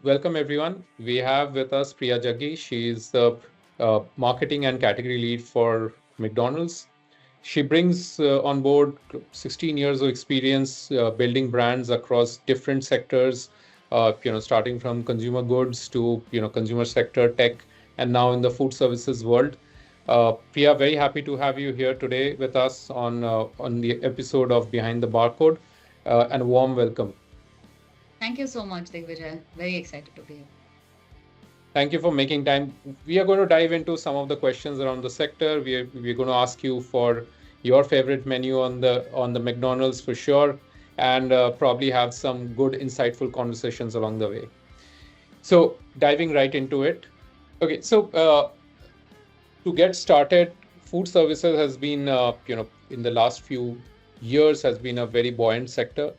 welcome everyone. We have with us Priya Jaggi. She is the marketing and category lead for McDonald's. She brings on board 16 years of experience building brands across different sectors, starting from consumer goods to, consumer sector, tech, and now in the food services world. Priya, very happy to have you here today with us on the episode of Behind the Barcode, and a warm welcome. Thank you so much, Digvijay. Very excited to be here. Thank you for making time. We are going to dive into some of the questions around the sector. We're going to ask you for your favorite menu on the McDonald's for sure, and probably have some good, insightful conversations along the way. So diving right into it. Okay, so to get started, food services has been, in the last few years has been a very buoyant sector.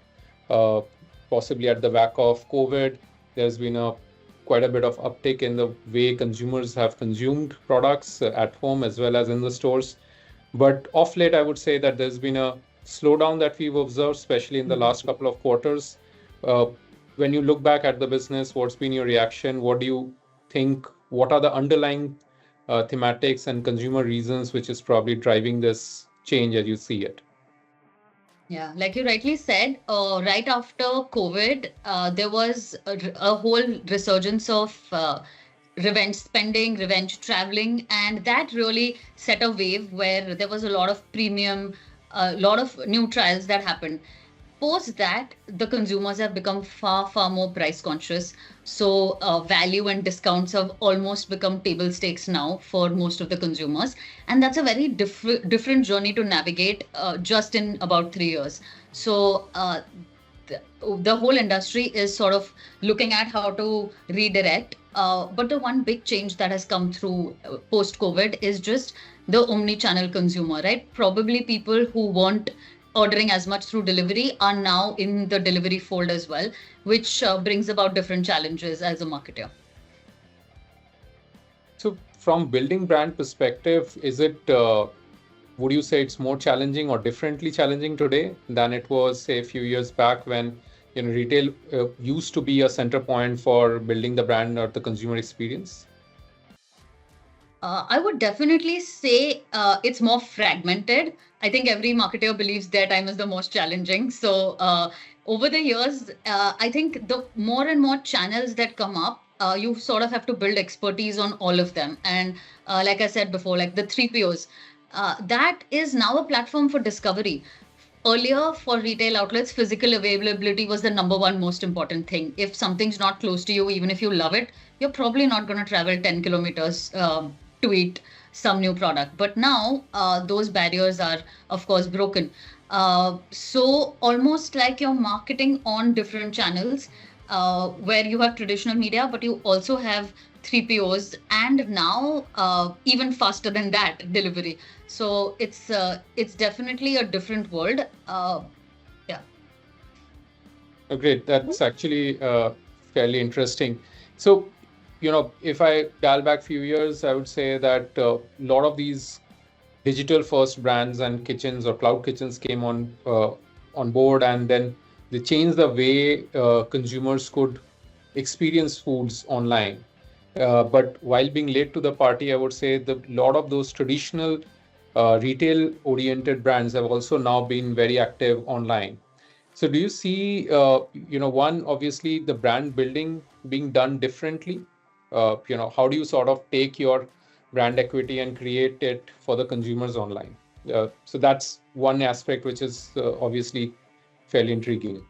Uh, Possibly at the back of COVID, there's been a quite a bit of uptick in the way consumers have consumed products at home as well as in the stores. But off late, I would say that there's been a slowdown that we've observed, especially in the last couple of quarters. Uh, when you look back at the business, what's been your reaction? What do you think? What are the underlying thematics and consumer reasons which is probably driving this change as you see it? Yeah, like you rightly said, right after COVID, there was a whole resurgence of revenge spending, revenge traveling, and that really set a wave where there was a lot of premium, a lot of new trials that happened. Post that, the consumers have become far more price conscious. So value and discounts have almost become table stakes now for most of the consumers, and that's a very different journey to navigate just in about 3 years. So the whole industry is sort of looking at how to redirect. But the one big change that has come through post COVID is just the omni-channel consumer, right? Probably people who weren't ordering as much through delivery are now in the delivery fold as well, which brings about different challenges as a marketer. So, from building brand perspective, is it would you say it's more challenging or differently challenging today than it was, say, a few years back when retail used to be a center point for building the brand or the consumer experience? I would definitely say it's more fragmented. I think every marketer believes their time is the most challenging. So over the years, I think the more and more channels that come up, you sort of have to build expertise on all of them. And like I said before, like the 3POs, that is now a platform for discovery. Earlier, for retail outlets, physical availability was the number one most important thing. If something's not close to you, even if you love it, you're probably not going to travel 10 kilometers to eat some new product. But now those barriers are, of course, broken. So almost like you're marketing on different channels where you have traditional media, but you also have 3POs, and now even faster than that, delivery. So it's definitely a different world. Yeah. Oh, great. That's actually fairly interesting. So, if I dial back a few years, I would say that a lot of these digital first brands and kitchens or cloud kitchens came on board, and then they changed the way consumers could experience foods online. But while being late to the party, I would say the lot of those traditional retail oriented brands have also now been very active online. So do you see, one, obviously the brand building being done differently? How do you sort of take your brand equity and create it for the consumers online? So that's one aspect which is obviously fairly intriguing.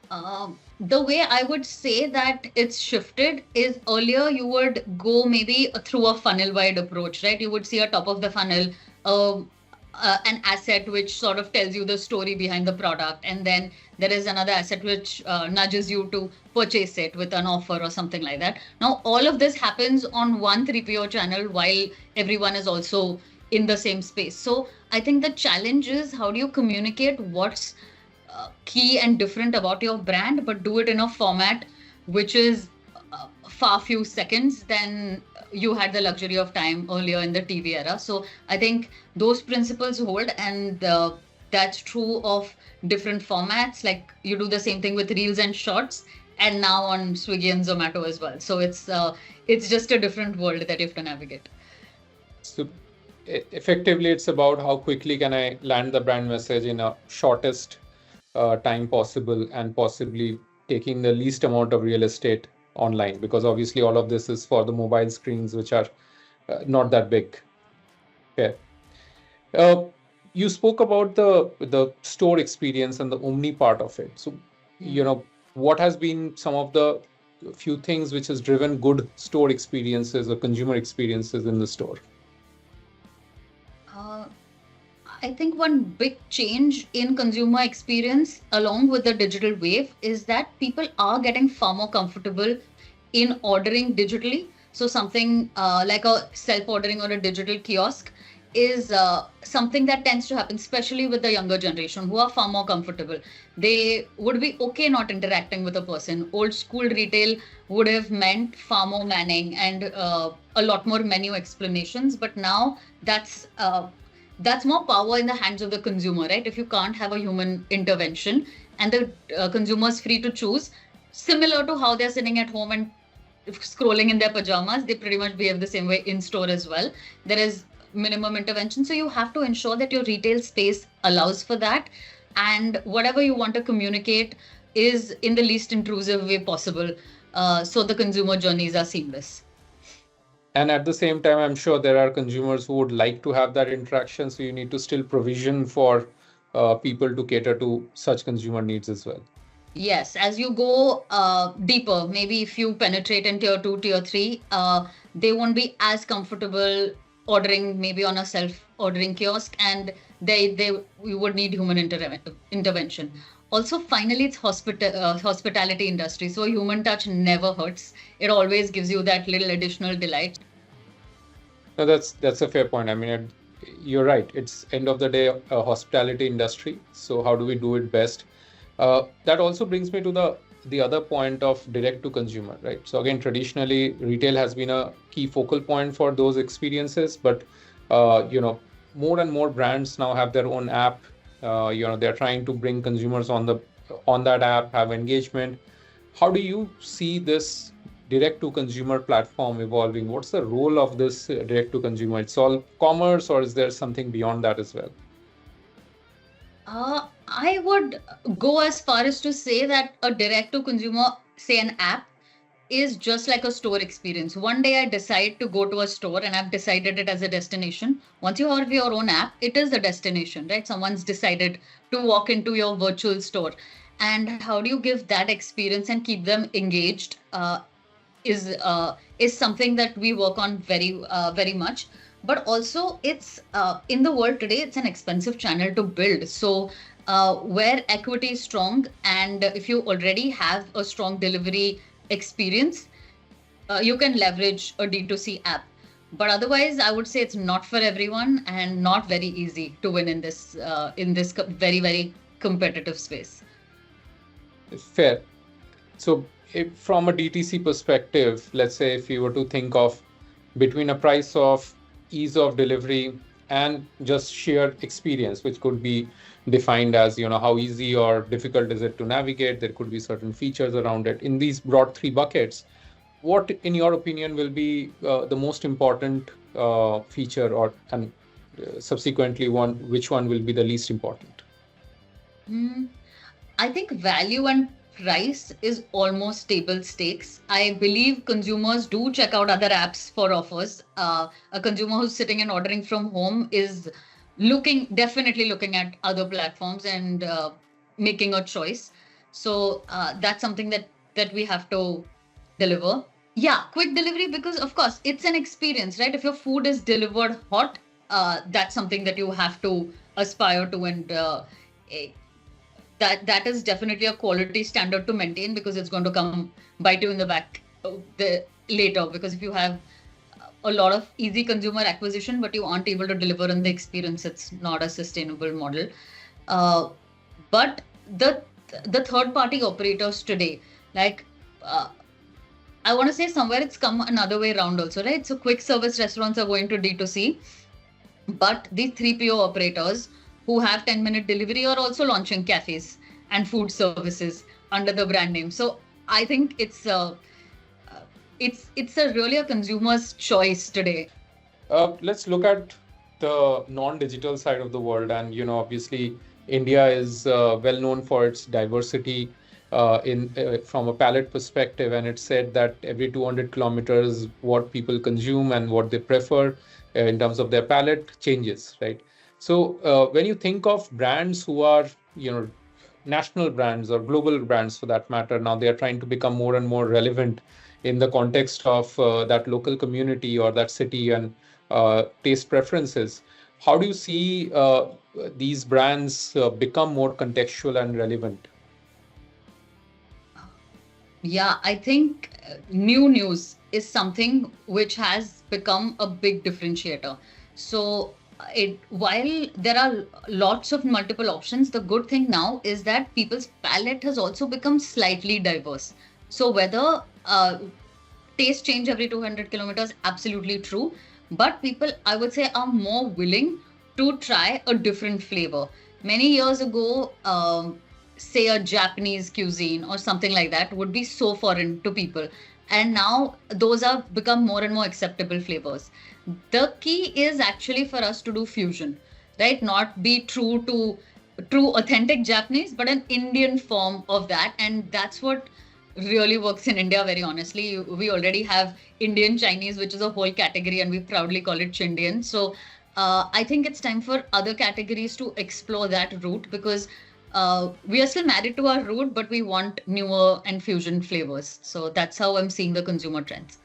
The way I would say that it's shifted is earlier you would go maybe through a funnel wide approach, right? You would see a top of the funnel, an asset which sort of tells you the story behind the product. And then there is another asset which nudges you to purchase it with an offer or something like that. Now, all of this happens on one 3PO channel while everyone is also in the same space. So I think the challenge is how do you communicate what's key and different about your brand, but do it in a format which is far few seconds than you had the luxury of time earlier in the TV era. So I think those principles hold, and that's true of different formats. Like you do the same thing with reels and shorts, and now on Swiggy and Zomato as well. So it's just a different world that you have to navigate. So effectively, it's about how quickly can I land the brand message in a shortest time possible, and possibly taking the least amount of real estate online, because obviously all of this is for the mobile screens, which are not that big. Okay. Uh, you spoke about the store experience and the omni part of it. So, you know, what has been some of the few things which has driven good store experiences or consumer experiences in the store? Uh, I think one big change in consumer experience along with the digital wave is that people are getting far more comfortable in ordering digitally. So something like a self-ordering or a digital kiosk is something that tends to happen, especially with the younger generation who are far more comfortable. They would be okay not interacting with a person. Old school retail would have meant far more manning and a lot more menu explanations. But now that's more power in the hands of the consumer, right? If you can't have a human intervention and the consumer is free to choose, similar to how they're sitting at home and scrolling in their pajamas, they pretty much behave the same way in store as well. There is minimum intervention. So you have to ensure that your retail space allows for that. And whatever you want to communicate is in the least intrusive way possible. So the consumer journeys are seamless. And at the same time, I'm sure there are consumers who would like to have that interaction. So you need to still provision for people to cater to such consumer needs as well. Yes, as you go deeper, maybe if you penetrate in tier 2, tier 3, they won't be as comfortable ordering maybe on a self-ordering kiosk, and we would need human intervention. Also, finally, it's hospitality industry. So human touch never hurts. It always gives you that little additional delight. No, that's a fair point. I mean, you're right. It's end of the day a hospitality industry. So how do we do it best? That also brings me to the other point of direct to consumer, right? So again, traditionally, retail has been a key focal point for those experiences, but you know, more and more brands now have their own app. You know, they're trying to bring consumers on that app, have engagement. How do you see this direct to consumer platform evolving? What's the role of this direct to consumer? It's all commerce, or is there something beyond that as well? I would go as far as to say that a direct to consumer, say an app, is just like a store experience. One day I decide to go to a store and I've decided it as a destination. Once you have your own app, it is a destination, right? Someone's decided to walk into your virtual store. And how do you give that experience and keep them engaged is something that we work on very much. But also it's in the world today, it's an expensive channel to build. So where equity is strong, and if you already have a strong delivery experience, you can leverage a D2C app. But otherwise, I would say it's not for everyone and not very easy to win in this very competitive space. Fair. So if, from a DTC perspective, let's say if you were to think of between a price of ease of delivery and just sheer experience, which could be defined as, you know, how easy or difficult is it to navigate. There could be certain features around it. In these broad three buckets, what, in your opinion, will be the most important feature, or and subsequently which one will be the least important? I think value and price is almost table stakes. I believe consumers do check out other apps for offers. A consumer who's sitting and ordering from home is definitely looking at other platforms and making a choice. So that's something that we have to deliver. Yeah, quick delivery, because of course it's an experience, right? If your food is delivered hot, that's something that you have to aspire to, and that is definitely a quality standard to maintain, because it's going to come bite you in the back later. Because if you have a lot of easy consumer acquisition, but you aren't able to deliver on the experience, it's not a sustainable model. But the third party operators today, like I want to say somewhere it's come another way around also, right? So quick service restaurants are going to D2C, but the 3PO operators who have 10-minute delivery are also launching cafes and food services under the brand name. So I think it's a really a consumer's choice today. Let's look at the non-digital side of the world, and obviously, India is well known for its diversity in from a palate perspective, and it's said that every 200 kilometers, what people consume and what they prefer in terms of their palate changes, right? So, when you think of brands who are, national brands or global brands for that matter, now they are trying to become more and more relevant in the context of that local community or that city and taste preferences. How do you see these brands become more contextual and relevant? Yeah, I think new news is something which has become a big differentiator. So it while there are lots of multiple options, the good thing now is that people's palate has also become slightly diverse. So whether taste change every 200 kilometers, absolutely true. But people, I would say, are more willing to try a different flavor. Many years ago, say a Japanese cuisine or something like that would be so foreign to people. And now those have become more and more acceptable flavors. The key is actually for us to do fusion, right? Not be true to true authentic Japanese, but an Indian form of that. And that's what really works in India, very honestly. We already have Indian Chinese, which is a whole category, and we proudly call it Chindian. So I think it's time for other categories to explore that route because we are still married to our root, but we want newer and fusion flavors. So that's how I'm seeing the consumer trends.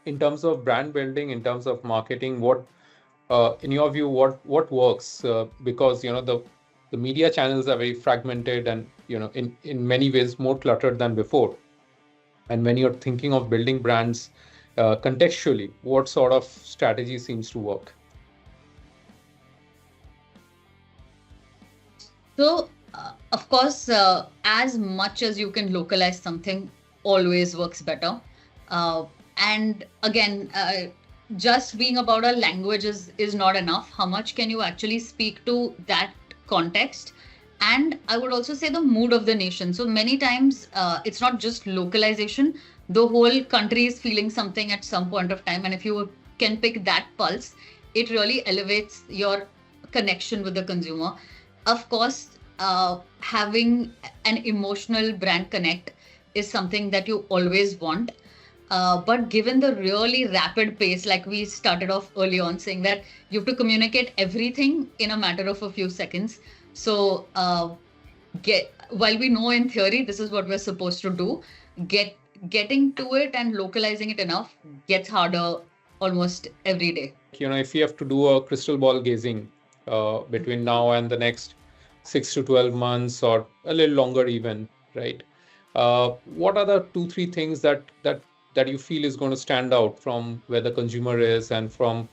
In terms of brand building, in terms of marketing, what in your view, what works? Because the media channels are very fragmented and in many ways more cluttered than before. And when you're thinking of building brands contextually, what sort of strategy seems to work? So, of course, as much as you can localize something, always works better. And again, just being about a language is not enough. How much can you actually speak to that context? And I would also say the mood of the nation. So many times, it's not just localization. The whole country is feeling something at some point of time, and if you can pick that pulse, it really elevates your connection with the consumer. Of course, having an emotional brand connect is something that you always want. But given the really rapid pace, like we started off early on saying that you have to communicate everything in a matter of a few seconds. So while we know in theory this is what we're supposed to do, getting to it and localizing it enough gets harder almost every day. If you have to do a crystal ball gazing between now and the next 6 to 12 months or a little longer even, right? What are the 2, 3 things that you feel is going to stand out from where the consumer is and from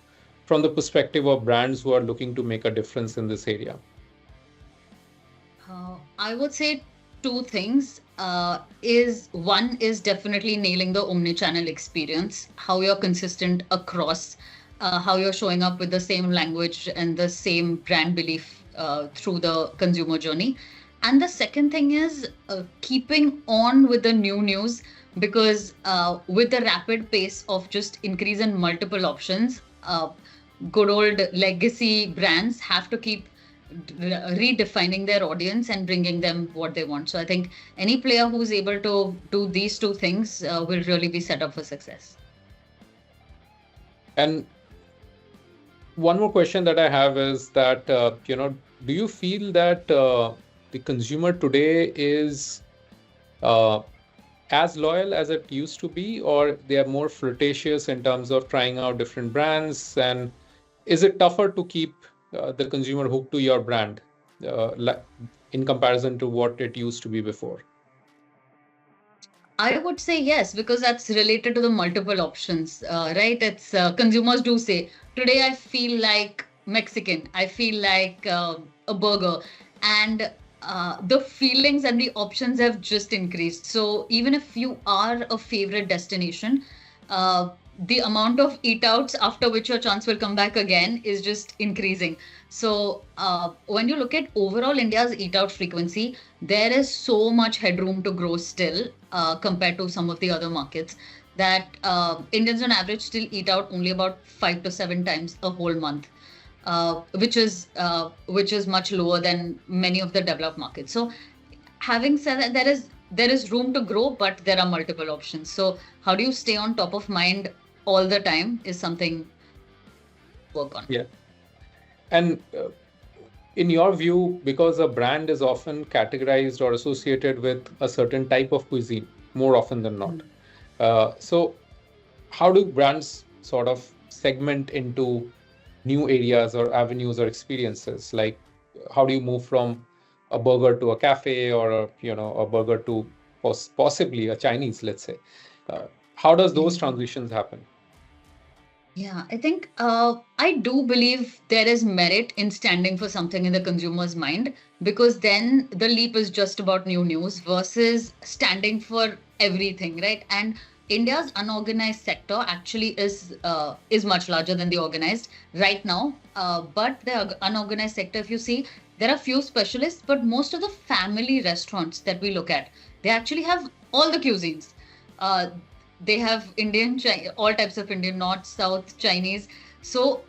the perspective of brands who are looking to make a difference in this area? I would say two things. Is one is definitely nailing the omnichannel experience, how you're consistent across, how you're showing up with the same language and the same brand belief through the consumer journey. And the second thing is keeping on with the new news because with the rapid pace of just increase in multiple options, good old legacy brands have to keep redefining their audience and bringing them what they want. So I think any player who's able to do these two things will really be set up for success. And one more question that I have is that, do you feel that the consumer today is as loyal as it used to be, or they are more flirtatious in terms of trying out different brands? And is it tougher to keep the consumer hooked to your brand in comparison to what it used to be before? I would say yes, because that's related to the multiple options, right? It's consumers do say, today I feel like Mexican, I feel like a burger. And the feelings and the options have just increased. So even if you are a favorite destination, the amount of eat outs after which your chance will come back again is just increasing. So when you look at overall India's eat out frequency, there is so much headroom to grow still compared to some of the other markets, that Indians on average still eat out only about 5 to 7 times a whole month, which is much lower than many of the developed markets. So having said that, there is room to grow, but there are multiple options. So how do you stay on top of mind all the time is something to work on. Yeah. And in your view, because a brand is often categorized or associated with a certain type of cuisine more often than not. So how do brands sort of segment into new areas or avenues or experiences? Like, how do you move from a burger to a cafe, or a burger to possibly a Chinese, let's say? How does those transitions happen? Yeah, I think I do believe there is merit in standing for something in the consumer's mind, because then the leap is just about new news versus standing for everything, right? And India's unorganized sector actually is much larger than the organized right now. But the unorganized sector, if you see, there are few specialists, but most of the family restaurants that we look at, they actually have all the cuisines. They have Indian, all types of Indian, North, South, Chinese. So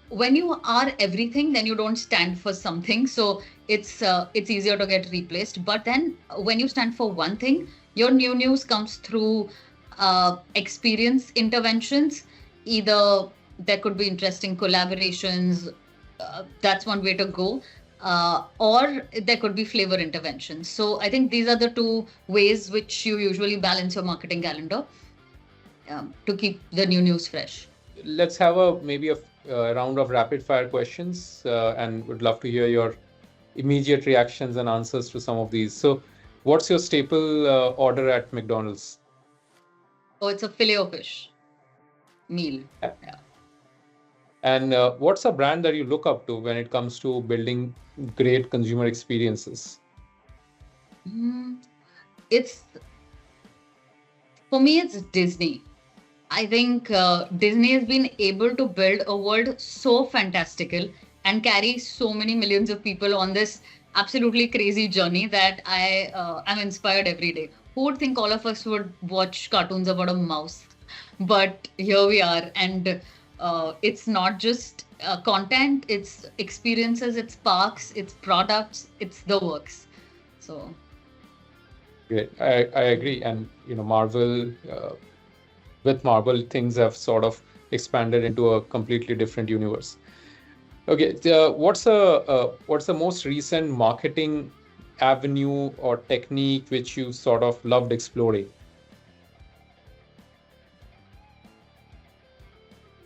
when you are everything, then you don't stand for something. So it's easier to get replaced. But then when you stand for one thing, your new news comes through experience interventions. Either there could be interesting collaborations. That's one way to go. Or there could be flavor interventions. So I think these are the two ways which you usually balance your marketing calendar to keep the new news fresh. Let's have maybe a round of rapid fire questions, and would love to hear your immediate reactions and answers to some of these. So what's your staple order at McDonald's? Oh, it's a filet of fish meal. Yeah. And what's a brand that you look up to when it comes to building great consumer experiences? For me, it's Disney. I think Disney has been able to build a world so fantastical and carry so many millions of people on this absolutely crazy journey that I'm inspired every day. Who would think all of us would watch cartoons about a mouse? But here we are, and it's not just content, it's experiences, it's parks, it's products, it's the works. So great. I agree. And Marvel, with Marvel, things have sort of expanded into a completely different universe. Okay, what's the most recent marketing avenue or technique which you sort of loved exploring?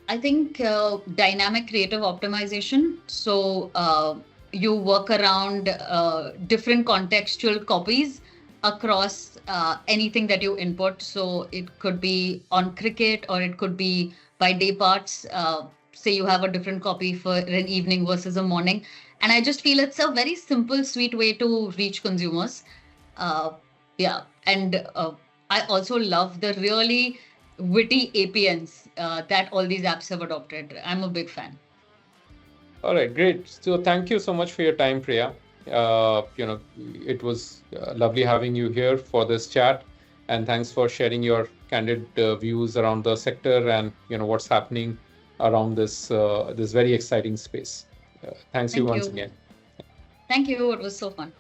I think dynamic creative optimization. So you work around different contextual copies across anything that you input. So it could be on cricket, or it could be by day parts. Say you have a different copy for an evening versus a morning. And I just feel it's a very simple, sweet way to reach consumers. Yeah. And I also love the really witty APNs that all these apps have adopted. I'm a big fan. All right, great. So thank you so much for your time, Priya. It was lovely having you here for this chat, and thanks for sharing your candid views around the sector and what's happening around this very exciting space. Thanks you once again. Thank you. It was so fun.